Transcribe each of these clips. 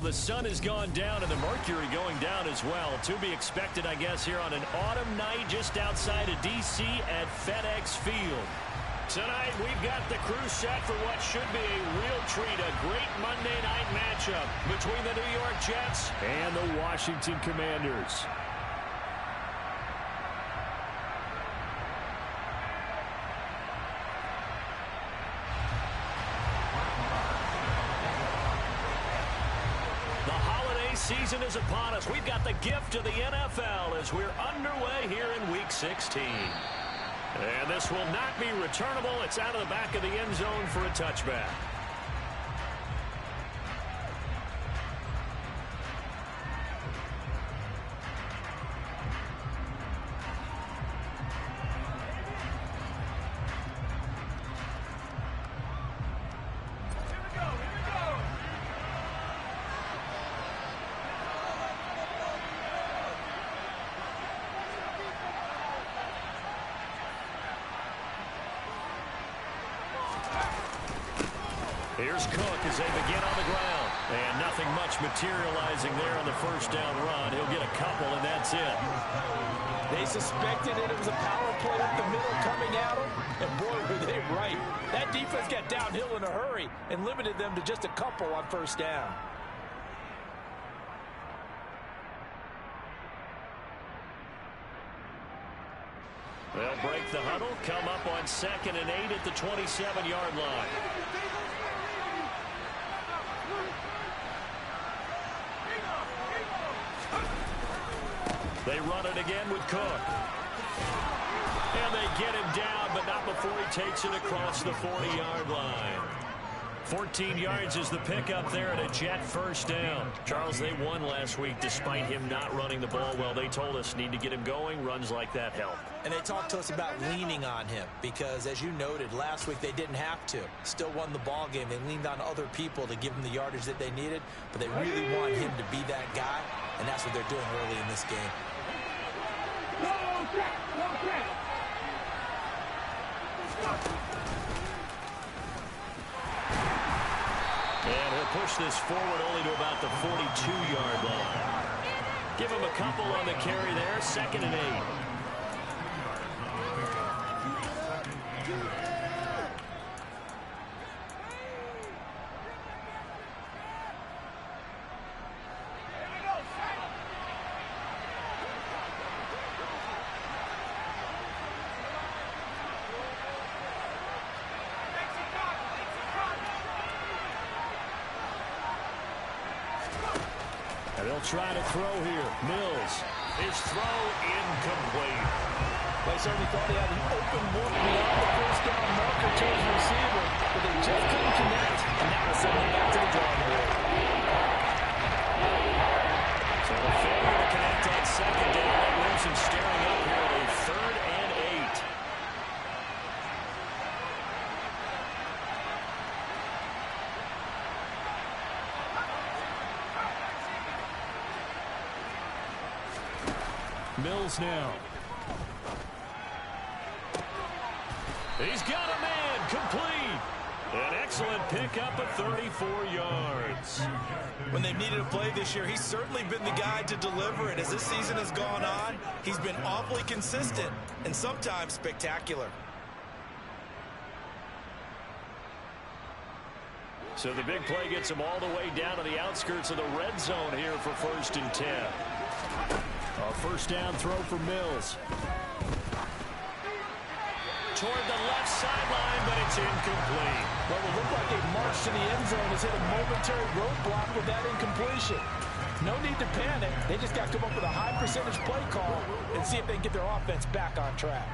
The sun has gone down and the mercury going down as well. To be expected, I guess, here on an autumn night just outside of D.C. at FedEx Field. Tonight, we've got the crew set for what should be a real treat, a great Monday night matchup between the New York Jets and the Washington Commanders. Season is upon us. We've got the gift of the NFL as we're underway here in Week 16. And this will not be returnable. It's out of the back of the end zone for a touchback. Here's Cook as they begin on the ground. And nothing much materializing there on the first down run. He'll get a couple, and that's it. They suspected it was a power play up the middle coming at them, and boy, were they right. That defense got downhill in a hurry and limited them to just a couple on first down. They'll break the huddle, come up on 2nd and 8 at the 27-yard line. They run it again with Cook. And they get him down, but not before he takes it across the 40-yard line. 14 yards is the pickup there at a Jet first down. Charles, they won last week despite him not running the ball well. They told us need to get him going. Runs like that help. And they talked to us about leaning on him because, as you noted, last week they didn't have to. Still won the ball game. They leaned on other people to give them the yardage that they needed, but they really want him to be that guy, and that's what they're doing early in this game. And he'll push this forward only to about the 42-yard line. Give him a couple on the carry there, 2nd and 8. They'll try to throw here. Mills. His throw incomplete. They certainly thought he had an open look beyond the first down marker to his receiver, but they just couldn't connect, and that will send him back to the drawing board. So the failure to connect on 2nd down, that leaves him staring up here at a 3rd and 8. Mills now. He's got a man, complete. An excellent pickup of 34 yards. When they've needed a play this year, he's certainly been the guy to deliver it. As this season has gone on, he's been awfully consistent and sometimes spectacular. So the big play gets him all the way down to the outskirts of the red zone here for 1st and 10. A first down throw for Mills. Toward the left sideline, but it's incomplete. Well, it looked like a march to the end zone has hit a momentary roadblock with that incompletion. No need to panic. They just got to come up with a high percentage play call and see if they can get their offense back on track.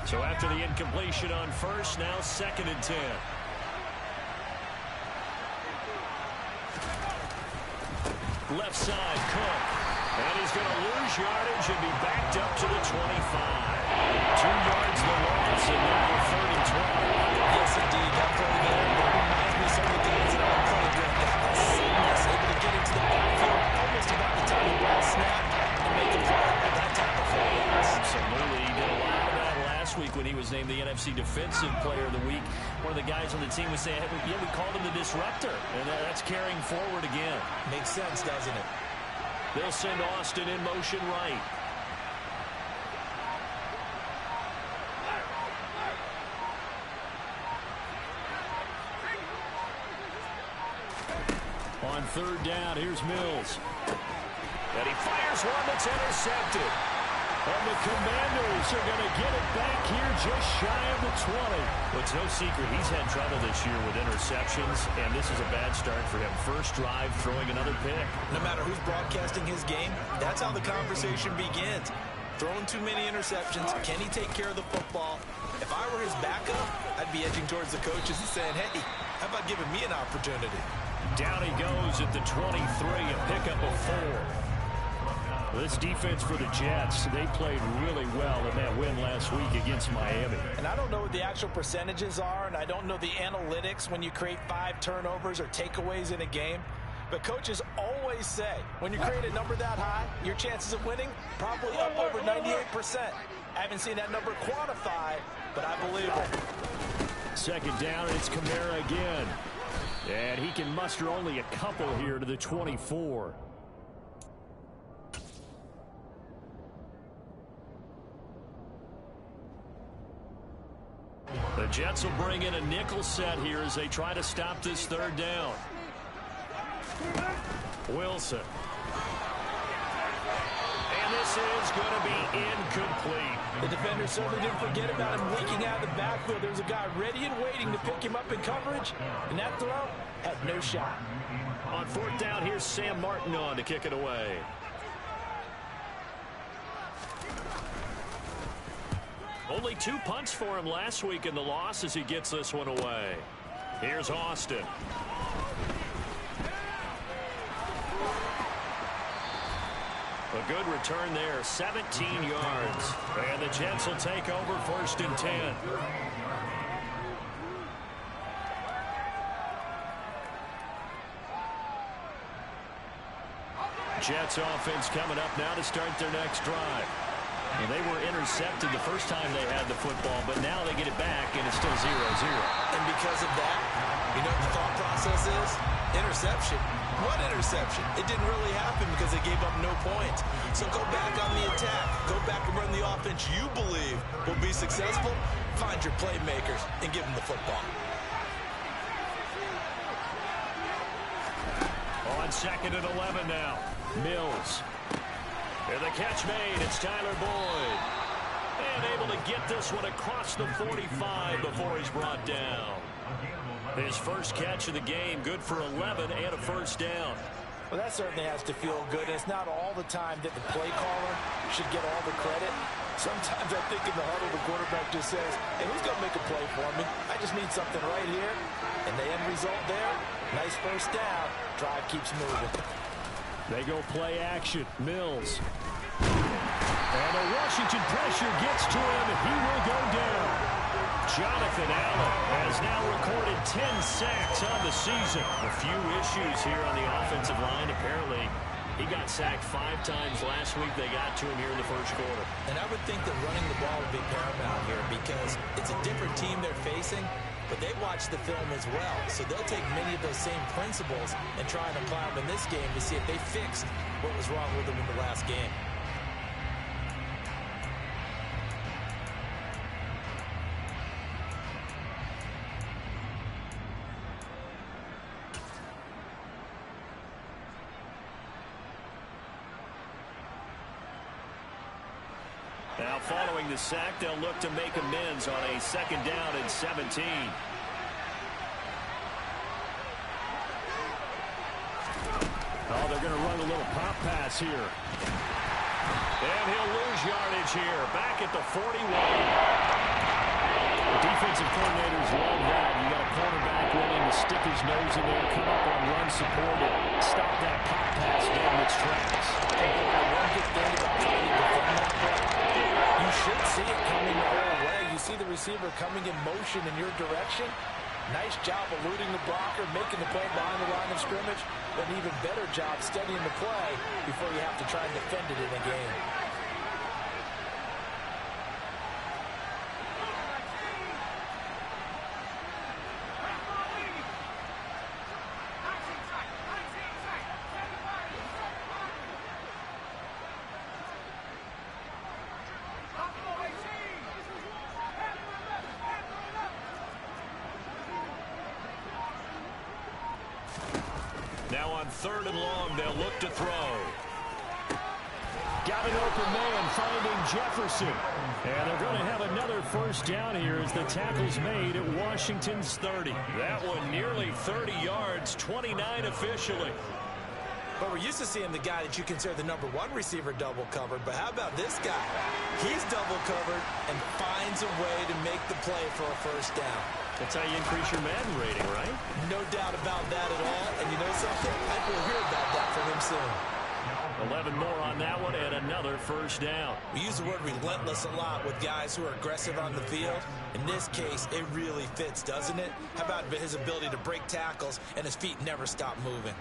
So after the incompletion on first, now 2nd and 10. Left side, Cook. And he's going to lose yardage and be backed up to the 25. 2 yards the loss, and now 3rd and 12. Yes, indeed. That play there reminds me of some of the games that I played with. That seamless, able to get into the backfield almost about the time the ball snapped and make a play. That type of play. Absolutely. He did a lot of that last week when he was named the NFC Defensive Player of the Week. One of the guys on the team was saying, hey, yeah, we called him the disruptor. And that's carrying forward again. Makes sense, doesn't it? They'll send Austin in motion right. On third down, here's Mills. And he fires one that's intercepted. And the Commanders are going to get it back here just shy of the 20. Well, it's no secret he's had trouble this year with interceptions, and this is a bad start for him. First drive, throwing another pick. No matter who's broadcasting his game, that's how the conversation begins. Throwing too many interceptions. Can he take care of the football? If I were his backup, I'd be edging towards the coaches and saying, hey, how about giving me an opportunity? Down he goes at the 23, a pickup of 4. This defense for the Jets, they played really well in that win last week against Miami. And I don't know what the actual percentages are, and I don't know the analytics when you create 5 turnovers or takeaways in a game. But coaches always say, when you create a number that high, your chances of winning probably up over 98%. I haven't seen that number quantified, but I believe it. Second down, it's Kamara again. And he can muster only a couple here to the 24. The Jets will bring in a nickel set here as they try to stop this third down. Wilson. And this is going to be incomplete. The defender certainly didn't forget about him leaking out of the backfield. There was a guy ready and waiting to pick him up in coverage, and that throw had no shot. On fourth down, here's Sam Martin on to kick it away. Only 2 punts for him last week in the loss as he gets this one away. Here's Austin. A good return there, 17 yards. And the Jets will take over first and 10. Jets offense coming up now to start their next drive. And they were intercepted the first time they had the football, but now they get it back, and it's still 0-0. And because of that, you know what the thought process is? Interception. What interception? It didn't really happen because they gave up no points. So go back on the attack. Go back and run the offense you believe will be successful. Find your playmakers and give them the football. On second and 11 now. Mills. And the catch made. It's Tyler Boyd. And able to get this one across the 45 before he's brought down. His first catch of the game, good for 11 and a first down. Well, that certainly has to feel good. It's not all the time that the play caller should get all the credit. Sometimes I think in the huddle, the quarterback just says, hey, who's going to make a play for me? I just need something right here. And the end result there, nice first down. Drive keeps moving. They go play action. Mills. And the Washington pressure gets to him, and he will go down. Jonathan Allen has now recorded 10 sacks on the season. A few issues here on the offensive line. Apparently, he got sacked 5 times last week. They got to him here in the first quarter. And I would think that running the ball would be paramount here because it's a different team they're facing, but they watch the film as well. So they'll take many of those same principles and try and apply them in this game to see if they fixed what was wrong with them in the last game. Now following the sack, they'll look to make amends on a second down and 17. Oh, they're going to run a little pop pass here. And he'll lose yardage here. Back at the 41. The defensive coordinators love that. You got a cornerback willing to stick his nose in there, come up on run support, and stop that pop pass dead in its tracks. One good thing about trying to defend that play, you should see it coming the whole way. You see the receiver coming in motion in your direction. Nice job eluding the blocker, making the play behind the line of scrimmage. But an even better job studying the play before you have to try and defend it in a game. Now on 3rd and long, they'll look to throw. Got an open man finding Jefferson. And they're going to have another first down here as the tackle's made at Washington's 30. That one nearly 30 yards, 29 officially. But we're used to seeing the guy that you consider the #1 receiver double covered. But how about this guy? He's double covered and finds a way to make the play for a first down. That's how you increase your Madden rating, right? No doubt about that at all. And you know something? I will hear about that from him soon. 11 more on that one and another first down. We use the word relentless a lot with guys who are aggressive on the field. In this case, it really fits, doesn't it? How about his ability to break tackles and his feet never stop moving?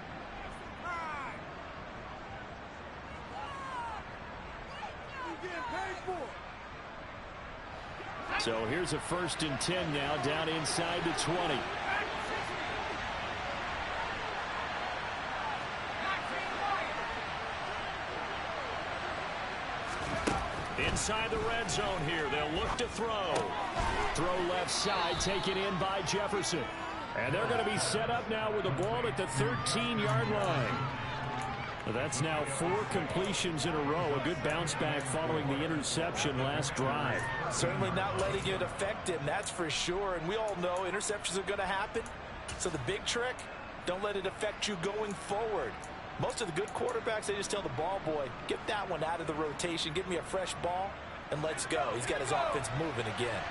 So here's a 1st and 10 now down inside the 20. Inside the red zone here. They'll look to throw. Throw left side, taken in by Jefferson. And they're going to be set up now with the ball at the 13-yard line. That's now 4 completions in a row. A good bounce back following the interception last drive. Certainly not letting it affect him, that's for sure. And we all know interceptions are going to happen. So the big trick, don't let it affect you going forward. Most of the good quarterbacks, they just tell the ball boy, get that one out of the rotation, give me a fresh ball, and let's go. He's got his offense moving again.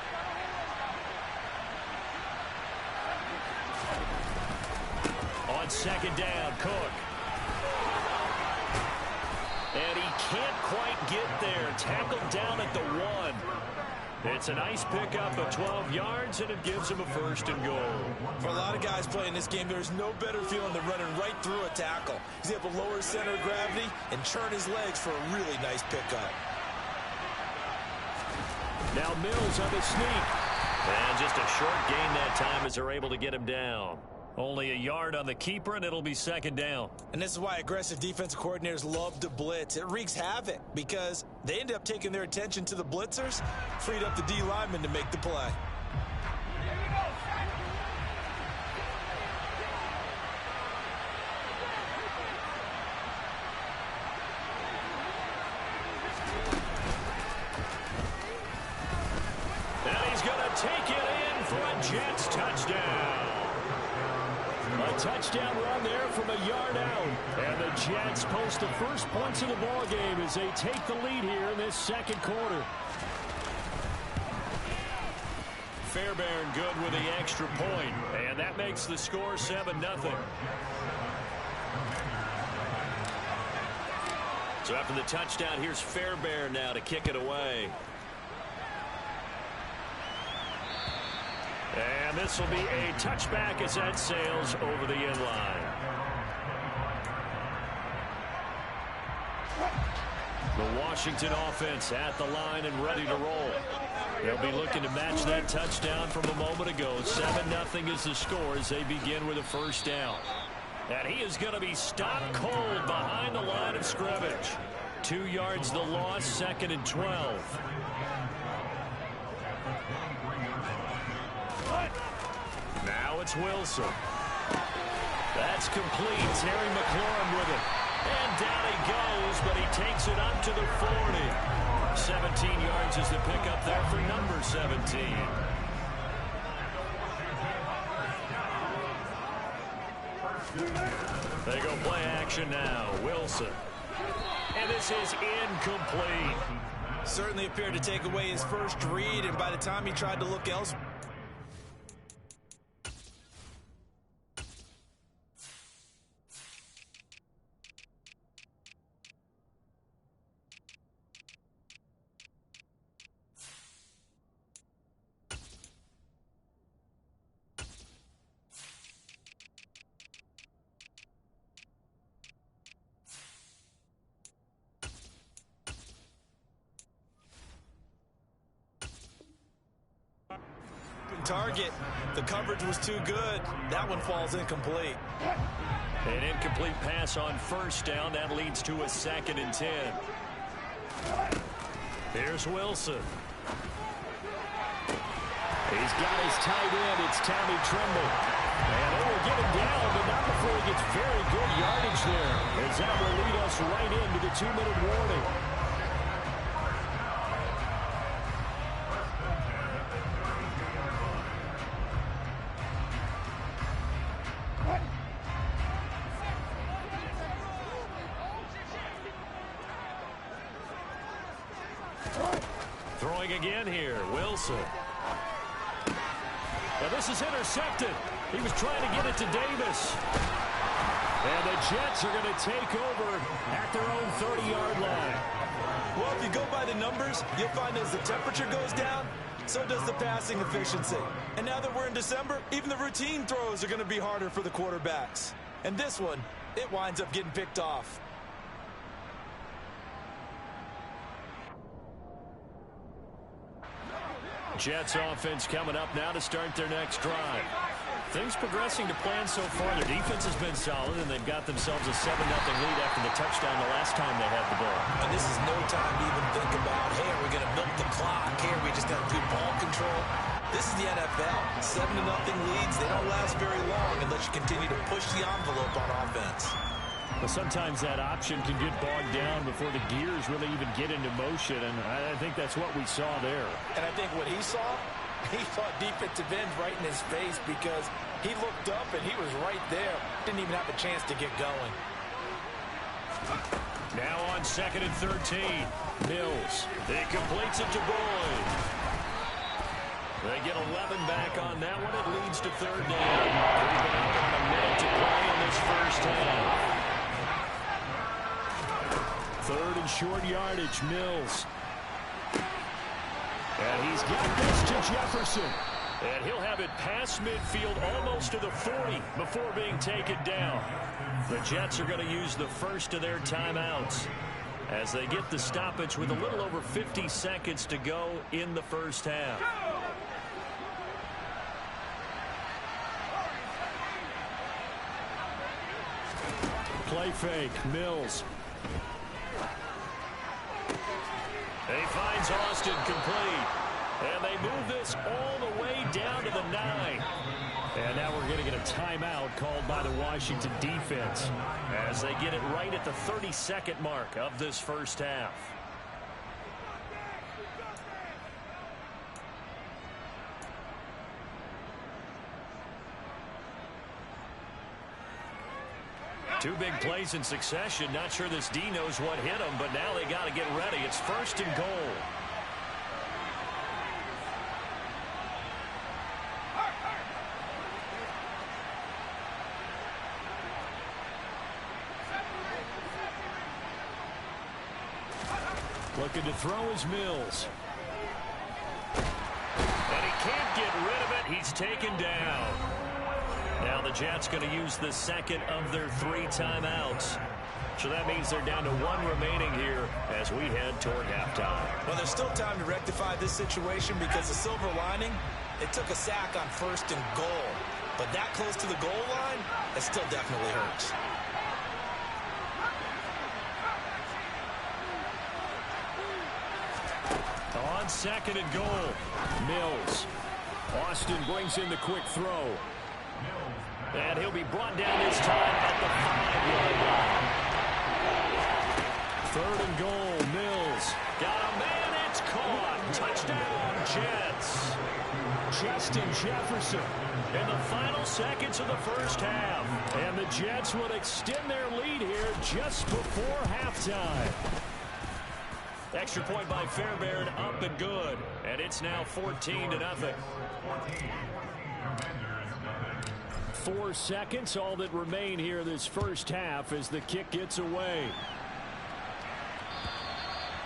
On 2nd down, Cook. And he can't quite get there. Tackled down at the 1. It's a nice pickup of 12 yards, and it gives him a 1st and goal. For a lot of guys playing this game, there's no better feeling than running right through a tackle. He's able to lower his center of gravity and churn his legs for a really nice pickup. Now Mills on the sneak. And just a short gain that time as they're able to get him down. Only a yard on the keeper, and it'll be 2nd down. And this is why aggressive defensive coordinators love to blitz. It wreaks havoc because they end up taking their attention to the blitzers, freed up the D lineman to make the play. And he's going to take it in for a Jets touchdown. A touchdown run there from a yard out. And the Jets post the first points of the ball game as they take the lead here in this 2nd quarter. Fairbairn good with the extra point, and that makes the score 7-0. So after the touchdown, here's Fairbairn now to kick it away. And this will be a touchback as that sails over the end line. The Washington offense at the line and ready to roll. They'll be looking to match that touchdown from a moment ago. 7-0 is the score as they begin with a 1st down. And he is going to be stopped cold behind the line of scrimmage. 2 yards the loss, 2nd and 12. Now it's Wilson. That's complete. Terry McLaurin with it. And down he goes, but he takes it up to the 40. 17 yards is the pickup there for number 17. They go play action now. Wilson. And this is incomplete. Certainly appeared to take away his first read, and by the time he tried to look elsewhere, target. The coverage was too good. That one falls incomplete. An incomplete pass on 1st down. That leads to a 2nd and 10. Here's Wilson. He's got his tight end. It's Tommy Tremble. And they will get him down, but not before he gets very good yardage there. As that will lead us right into the 2-minute warning. Throwing again here, Wilson. Now this is intercepted. He was trying to get it to Davis. And the Jets are going to take over at their own 30-yard line. Well, if you go by the numbers, you'll find as the temperature goes down, so does the passing efficiency. And now that we're in December, even the routine throws are going to be harder for the quarterbacks. And this one, it winds up getting picked off. Jets offense coming up now to start their next drive. Things progressing to plan so far. Their defense has been solid, and they've got themselves a 7-0 lead after the touchdown the last time they had the ball. And this is no time to even think about, hey, are we going to milk the clock? Hey, we just got to do ball control. This is the NFL. 7-0 leads, they don't last very long unless you continue to push the envelope on offense. But sometimes that option can get bogged down before the gears really even get into motion, and I think that's what we saw there. And I think what he saw defensive ends right in his face because he looked up and he was right there. Didn't even have a chance to get going. Now on 2nd and 13, Mills. He completes it to Boyd. They get 11 back on that one. It leads to 3rd down. Creeping up on a minute to play in this first half. 3rd and short yardage, Mills. And he's got this to Jefferson. And he'll have it past midfield almost to the 40 before being taken down. The Jets are going to use the first of their timeouts as they get the stoppage with a little over 50 seconds to go in the first half. Play fake, Mills. He finds Austin complete. And they move this all the way down to the 9. And now we're going to get a timeout called by the Washington defense as they get it right at the 32nd mark of this first half. Two big plays in succession. Not sure this D knows what hit him, but now they got to get ready. It's 1st and goal. Looking to throw is Mills. And he can't get rid of it. He's taken down. Now the Jets going to use the second of their 3 timeouts. So that means they're down to 1 remaining here as we head toward halftime. Well, there's still time to rectify this situation because the silver lining, it took a sack on 1st and goal. But that close to the goal line, it still definitely hurts. On 2nd and goal, Mills. Austin brings in the quick throw. And he'll be brought down this time at the 5-yard line. 3rd and goal, Mills. Got a man, it's caught. Touchdown, Jets. Justin Jefferson in the final seconds of the first half. And the Jets would extend their lead here just before halftime. Extra point by Fairbairn, up and good. And it's now 14-0. 4 seconds, all that remain here this first half as the kick gets away.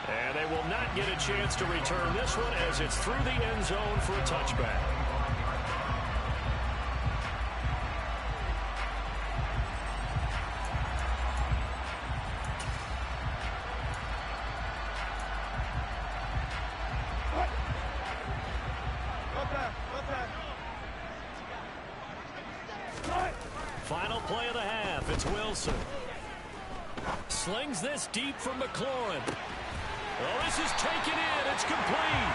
And they will not get a chance to return this one as it's through the end zone for a touchback. Final play of the half. It's Wilson. Slings this deep from McLaurin. Well, this is taken in. It's complete.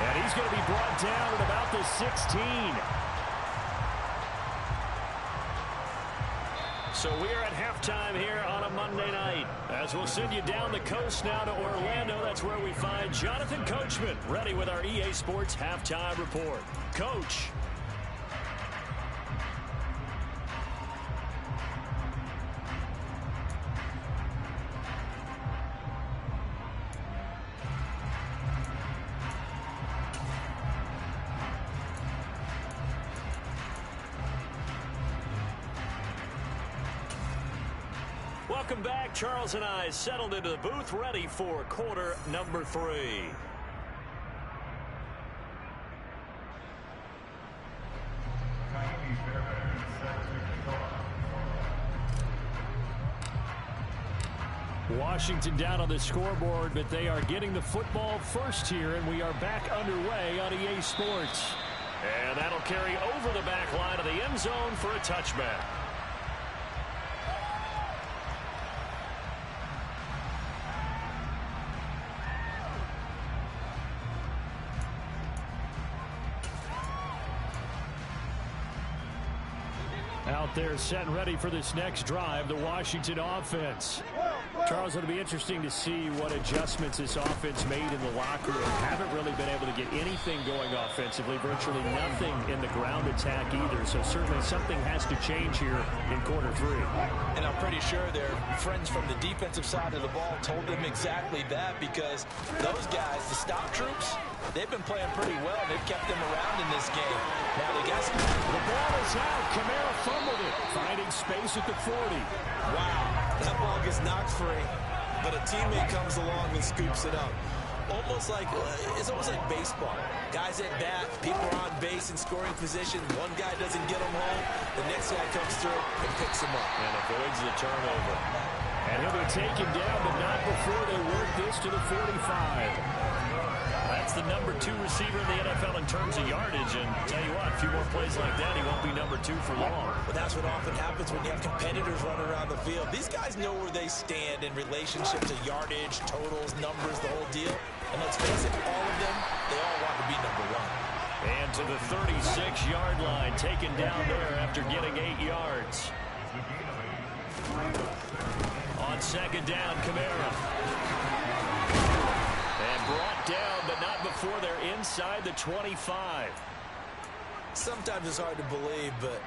And he's going to be brought down at about the 16. So we are at halftime here on a Monday night. As we'll send you down the coast now to Orlando, that's where we find Jonathan Coachman, ready with our EA Sports Halftime Report. Coach. Welcome back. Charles and I settled into the booth, ready for quarter number 3. Washington down on the scoreboard, but they are getting the football first here, and we are back underway on EA Sports. And that'll carry over the back line of the end zone for a touchback. Out there set and ready for this next drive, the Washington offense. Charles, it'll be interesting to see what adjustments this offense made in the locker room. Haven't really been able to get anything going offensively, virtually nothing in the ground attack either. So certainly something has to change here in quarter 3. And I'm pretty sure their friends from the defensive side of the ball told them exactly that, because those guys, the stop troops, they've been playing pretty well. They've kept them around in this game. Now they got some... The ball is out. Kamara fumbled it, finding space at the 40. Wow, that ball gets knocked free, but a teammate comes along and scoops it up. Almost like, it's almost like baseball. Guys at bat, people are on base in scoring position. One guy doesn't get them home. The next guy comes through and picks him up. And avoids the turnover. And he'll be taken down, but not before they work this to the 45. That's the number 2 receiver in the NFL in terms of yardage. And tell you what, a few more plays like that, he won't be number 2 for long. But that's what often happens when you have competitors running around the field. These guys know where they stand in relationship to yardage, totals, numbers, the whole deal. And let's face it, all of them, they all want to be number 1. And to the 36-yard line, taken down there after getting 8 yards. On second down, Kamara. And brought down, but not before they're inside the 25. Sometimes it's hard to believe, but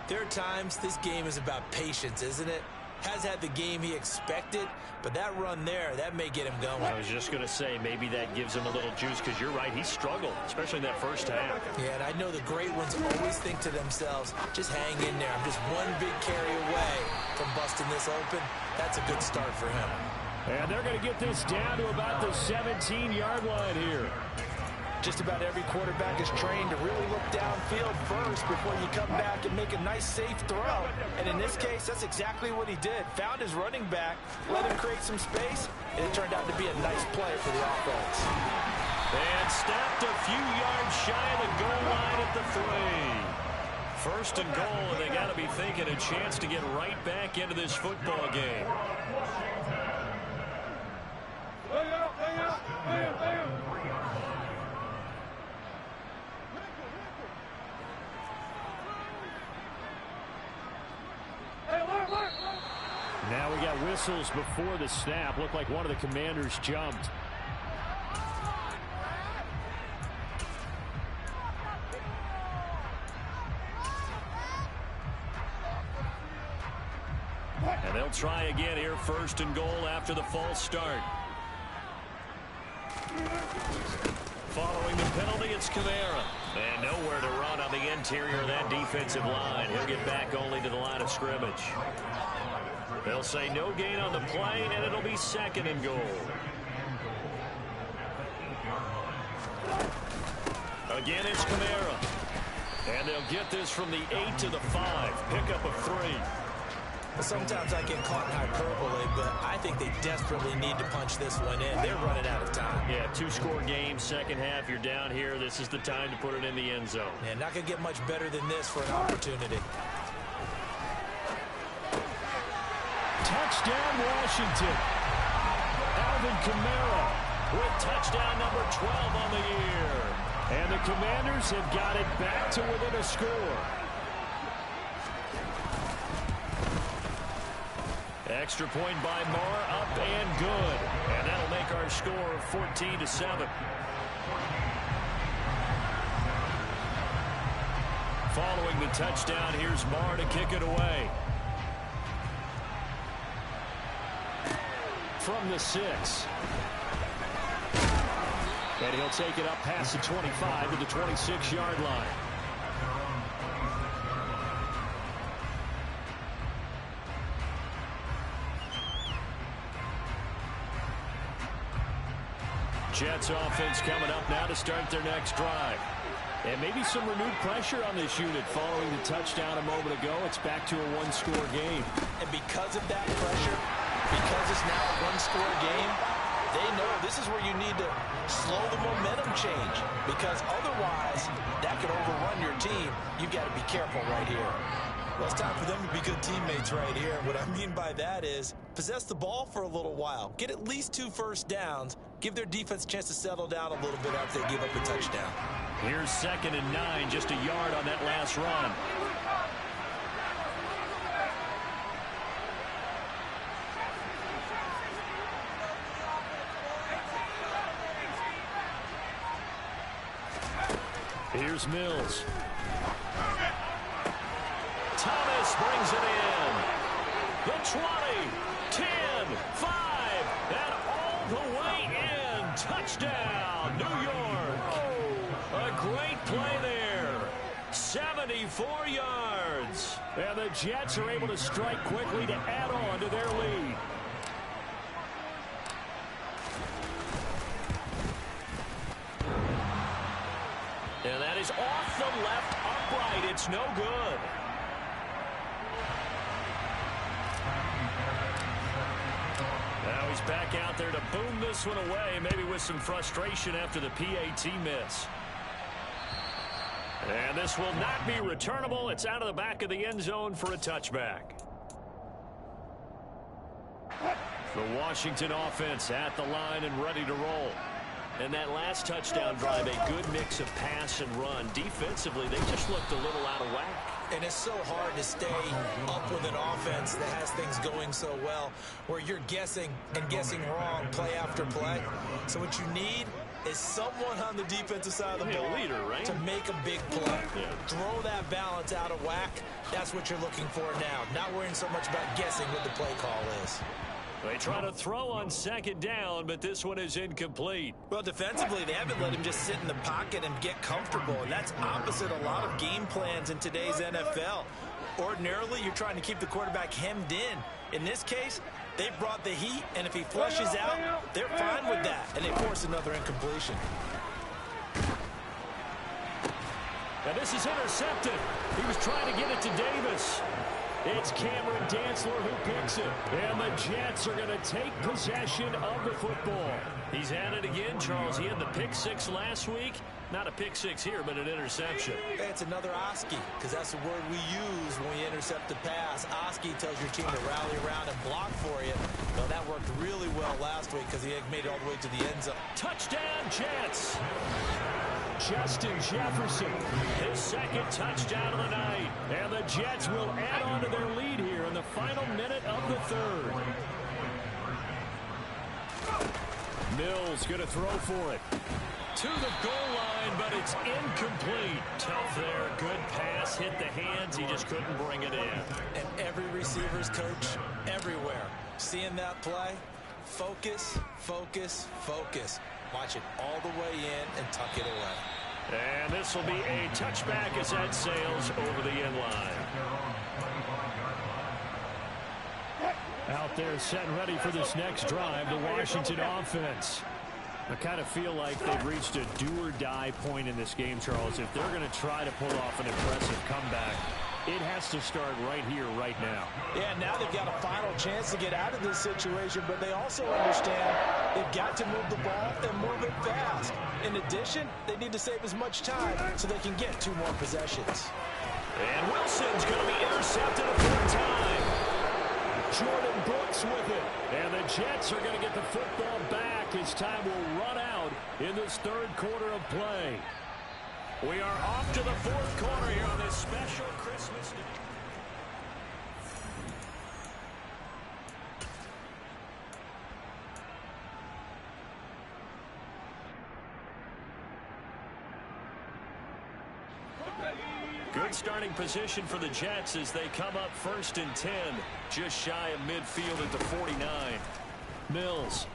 there are times this game is about patience, isn't it? Has had the game he expected, but that run there, that may get him going. I was just going to say, maybe that gives him a little juice, because you're right, he struggled, especially in that first half. Yeah, and I know the great ones always think to themselves, just hang in there. I'm just one big carry away from busting this open. That's a good start for him. And they're going to get this down to about the 17-yard line here. Just about every quarterback is trained to really look downfield first before you come back and make a nice, safe throw. And in this case, that's exactly what he did. Found his running back, let him create some space, and it turned out to be a nice play for the offense. And stopped a few yards shy of the goal line at the 3. First and goal, and they got to be thinking a chance to get right back into this football game. Now we got whistles before the snap. Looked like one of the Commanders jumped. And they'll try again here, first and goal after the false start. Following the penalty, it's Kamara. And nowhere to run on the interior of that defensive line. He'll get back only to the line of scrimmage. They'll say no gain on the play, and it'll be second and goal. Again, it's Kamara. And they'll get this from the 8 to the 5. Pickup of 3. Sometimes I get caught in hyperbole, but I think they desperately need to punch this one in. They're running out of time. Yeah, 2-score game, second half. You're down here. This is the time to put it in the end zone. Yeah, not going to get much better than this for an opportunity. Touchdown, Washington. Alvin Kamara with touchdown number 12 on the year. And the Commanders have got it back to within a score. Extra point by Moore, up and good. And that'll make our score 14-7. Following the touchdown, here's Moore to kick it away. From the 6. And he'll take it up past the 25 to the 26-yard line. Jets offense coming up now to start their next drive. And maybe some renewed pressure on this unit following the touchdown a moment ago. It's back to a one-score game. And because of that pressure, because it's now a one-score game, they know this is where you need to slow the momentum change, because otherwise that could overrun your team. You've got to be careful right here. Well, it's time for them to be good teammates right here. What I mean by that is possess the ball for a little while. Get at least 2 first downs. Give their defense a chance to settle down a little bit after they give up a touchdown. Here's 2nd and 9, just a yard on that last run. Here's Mills. Thomas brings it in. The 20, 10, 5, and all the way in. Touchdown, New York. A great play there. 74 yards. And the Jets are able to strike quickly to add on to their lead. And that is off the left upright. It's no good. Now he's back out there to boom this one away, maybe with some frustration after the PAT miss. And this will not be returnable. It's out of the back of the end zone for a touchback. The Washington offense at the line and ready to roll. And that last touchdown drive, a good mix of pass and run. Defensively, they just looked a little out of whack. And it's so hard to stay up with an offense that has things going so well, where you're guessing and guessing wrong play after play. So what you need is someone on the defensive side of the ball leader, right? to make a big play. Yeah. Throw that balance out of whack. That's what you're looking for now. Not worrying so much about guessing what the play call is. They try to throw on 2nd down, but this one is incomplete. Well, defensively, they haven't let him just sit in the pocket and get comfortable, and that's opposite a lot of game plans in today's NFL. Ordinarily, you're trying to keep the quarterback hemmed in. In this case, they brought the heat, and if he flushes out, they're fine with that, and they force another incompletion. And this is intercepted. He was trying to get it to Davis. It's Cameron Dantzler who picks it. And the Jets are going to take possession of the football. He's at it again, Charles. He had the pick 6 last week. Not a pick 6 here, but an interception. It's another Oski, because that's the word we use when we intercept the pass. Oski tells your team to rally around and block for you. Well, that worked really well last week because he made it all the way to the end zone. Touchdown, Jets. Justin Jefferson, his 2nd touchdown of the night. And the Jets will add on to their lead here in the final minute of the 3rd. Mills going to throw for it. To the goal line, but it's incomplete. Tough there. Good pass. Hit the hands. He just couldn't bring it in. And every receiver's coach everywhere. Seeing that play, focus, focus, focus. Watch it all the way in and tuck it away. And this will be a touchback as that sails over the end line. Out there set and ready for this next drive, the Washington offense. I kind of feel like they've reached a do-or-die point in this game, Charles. If they're going to try to pull off an impressive comeback, it has to start right here, right now. Yeah, now they've got a final chance to get out of this situation, but they also understand they've got to move the ball and move it fast. In addition, they need to save as much time so they can get 2 more possessions. And Wilson's going to be intercepted a 4th time. Jordan Brooks with it. And the Jets are going to get the football back as time will run out in this 3rd quarter of play. We are off to the 4th quarter here on this special Christmas day. starting position for the Jets as they come up 1st and 10, just shy of midfield at the 49. Mills.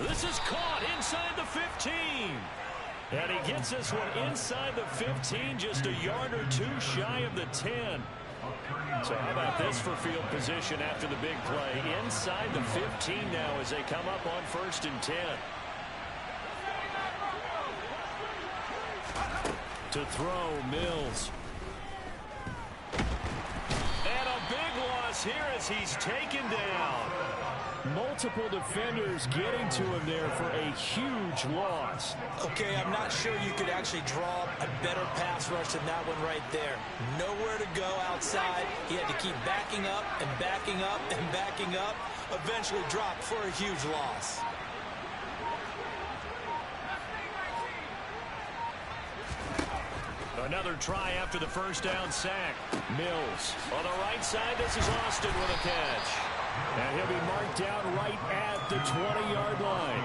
This is caught inside the 15. And he gets this one inside the 15, just a yard or two shy of the 10. So how about this for field position after the big play? Inside the 15 now as they come up on 1st and 10. To throw, Mills. And a big loss here as he's taken down. Multiple defenders getting to him there for a huge loss. Okay, I'm not sure you could actually draw a better pass rush than that one right there. Nowhere to go outside. He had to keep backing up and backing up and backing up. Eventually dropped for a huge loss. Another try after the first down sack. Mills on the right side. This is Austin with a catch. And he'll be marked down right at the 20-yard line.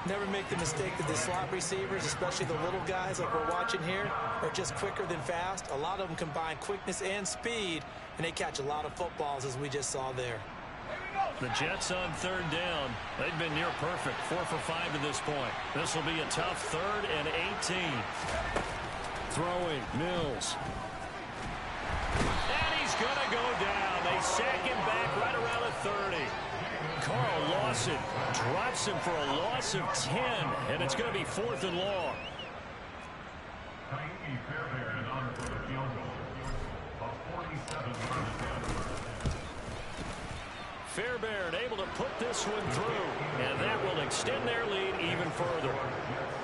Never make the mistake that the slot receivers, especially the little guys like we're watching here, are just quicker than fast. A lot of them combine quickness and speed, and they catch a lot of footballs, as we just saw there. The Jets on 3rd down. They've been near perfect, 4 for 5 to this point. This will be a tough 3rd and 18. Throwing, Mills. And he's going to go down. They sack him back right around the 30. Carl Lawson drops him for a loss of 10, and it's going to be 4th and long. Fairbairn able to put this one through, and that will extend their lead even further.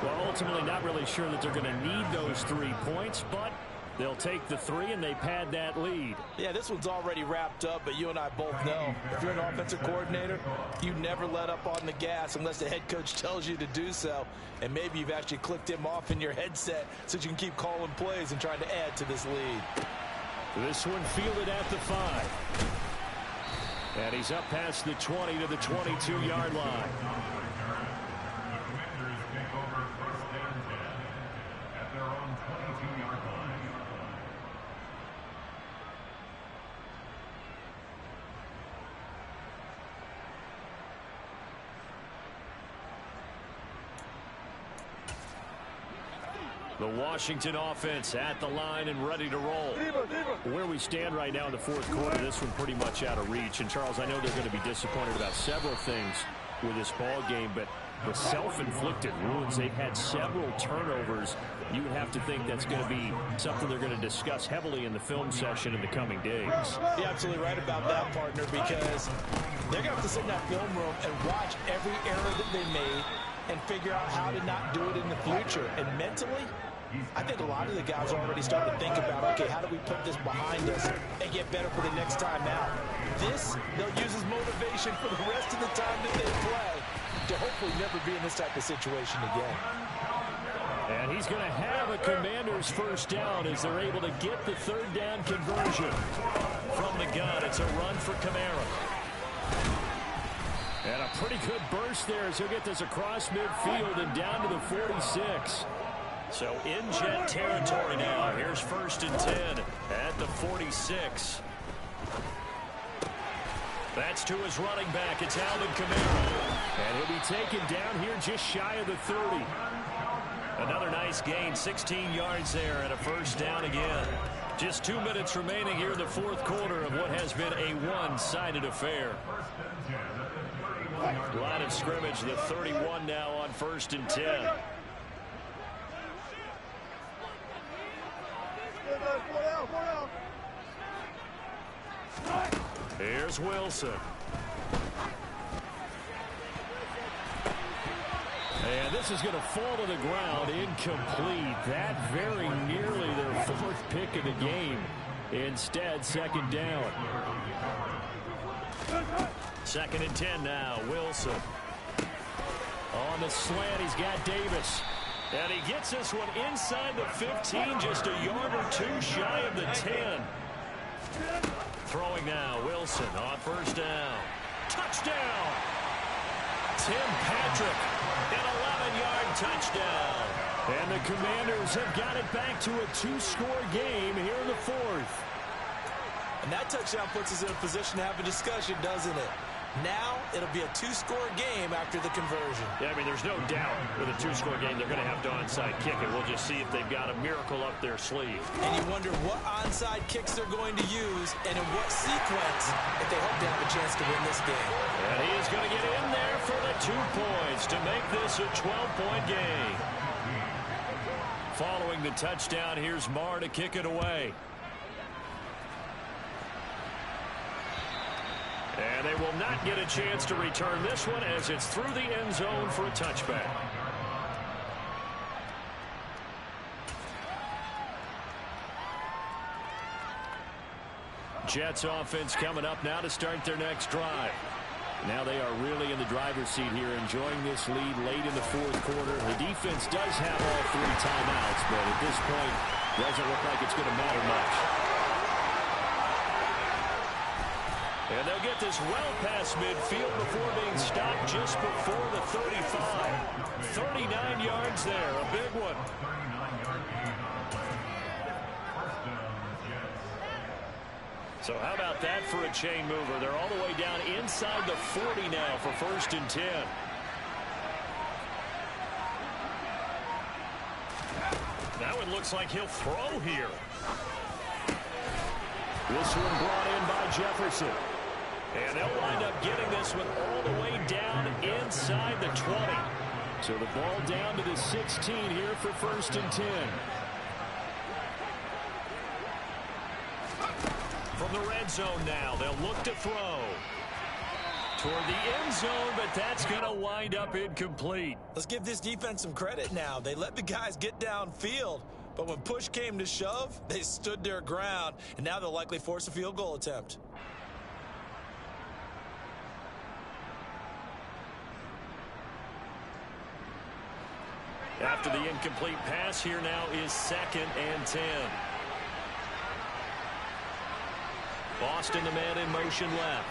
Well, ultimately not really sure that they're going to need those 3 points, but they'll take the 3 and they pad that lead. Yeah, this one's already wrapped up, but you and I both know if you're an offensive coordinator, you never let up on the gas unless the head coach tells you to do so. And maybe you've actually clicked him off in your headset so you can keep calling plays and trying to add to this lead. This one fielded at the 5. And he's up past the 20 to the 22-yard line. The Washington offense at the line and ready to roll. Where we stand right now in the 4th quarter, this one pretty much out of reach. And, Charles, I know they're going to be disappointed about several things with this ball game, but the self-inflicted wounds, they've had several turnovers. You would have to think that's going to be something they're going to discuss heavily in the film session in the coming days. You're absolutely right about that, partner, because they're going to have to sit in that film room and watch every error that they made and figure out how to not do it in the future. And mentally, I think a lot of the guys are already starting to think about, okay, how do we put this behind us and get better for the next time out? This, they'll use as motivation for the rest of the time that they play to hopefully never be in this type of situation again. And he's going to have a Commander's first down as they're able to get the 3rd down conversion. From the gun, it's a run for Kamara. And a pretty good burst there as he'll get this across midfield and down to the 46. So in Jet territory now. Here's 1st and 10 at the 46. That's to his running back. It's Alvin Kamara. And he'll be taken down here just shy of the 30. Another nice gain, 16 yards there and a first down again. Just 2 minutes remaining here in the 4th quarter of what has been a one-sided affair. Line of scrimmage, the 31 now on 1st and 10. Here's Wilson. And this is going to fall to the ground, incomplete. That very nearly their 4th pick of the game. Instead, 2nd down. 2nd and 10 now, Wilson. On the slant, he's got Davis. And he gets this one inside the 15, just a yard or 2 shy of the 10. Throwing now, Wilson on 1st down. Touchdown! Tim Patrick, an 11-yard touchdown. And the Commanders have got it back to a 2-score game here in the fourth. And that touchdown puts us in a position to have a discussion, doesn't it? Now it'll be a 2-score game after the conversion. Yeah, I mean, there's no doubt with a 2-score game they're going to have to onside kick it. We'll just see if they've got a miracle up their sleeve. And you wonder what onside kicks they're going to use and in what sequence if they hope to have a chance to win this game. And he is going to get in there for the 2 points to make this a 12-point game. Following the touchdown, here's Marr to kick it away. And they will not get a chance to return this one as it's through the end zone for a touchback. Jets offense coming up now to start their next drive. Now they are really in the driver's seat here, enjoying this lead late in the fourth quarter. The defense does have all 3 timeouts, but at this point, doesn't look like it's going to matter much. And they'll get this well past midfield before being stopped just before the 35. 39 yards there, a big one. So how about that for a chain mover? They're all the way down inside the 40 now for 1st and 10. That one looks like he'll throw here. This one brought in by Jefferson. And they'll wind up getting this one all the way down inside the 20. So the ball down to the 16 here for 1st and 10. From the red zone now, they'll look to throw. Toward the end zone, but that's going to wind up incomplete. Let's give this defense some credit now. They let the guys get downfield, but when push came to shove, they stood their ground, and now they'll likely force a field goal attempt. After the incomplete pass, here now is 2nd and 10. Boston, the man in motion left.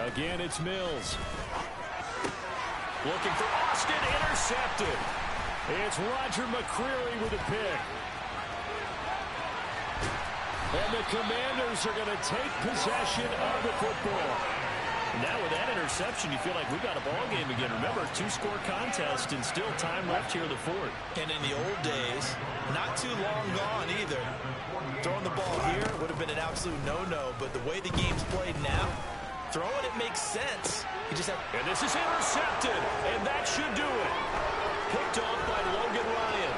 Again, it's Mills. Looking for Austin, intercepted. It's Roger McCreary with a pick. And the Commanders are going to take possession of the football. Now with that interception, you feel like we've got a ball game again. Remember, 2-score contest and still time left here in the fourth. And in the old days, not too long gone either. Throwing the ball here would have been an absolute no-no, but the way the game's played now, throwing it makes sense. You just have... And this is intercepted, and that should do it. Picked off by Logan Ryan.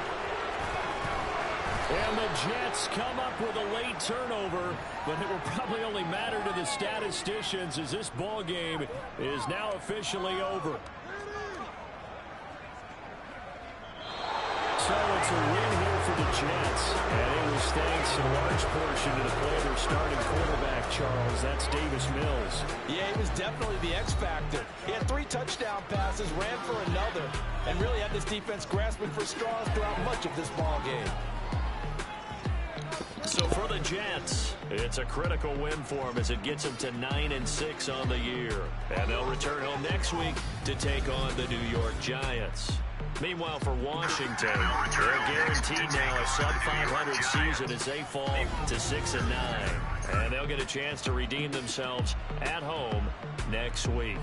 And the Jets come up with a late turnover, but it will probably only matter to the statisticians as this ball game is now officially over. So it's a win here for the Jets, and it was thanks in large portion to the play of their starting quarterback, Charles. That's Davis Mills. Yeah, he was definitely the X factor. He had 3 touchdown passes, ran for another, and really had this defense grasping for straws throughout much of this ball game. So for the Jets, it's a critical win for them as it gets them to 9-6 on the year. And they'll return home next week to take on the New York Giants. Meanwhile, for Washington, they're guaranteed now a sub-500 season as they fall to 6-9. And they'll get a chance to redeem themselves at home next week.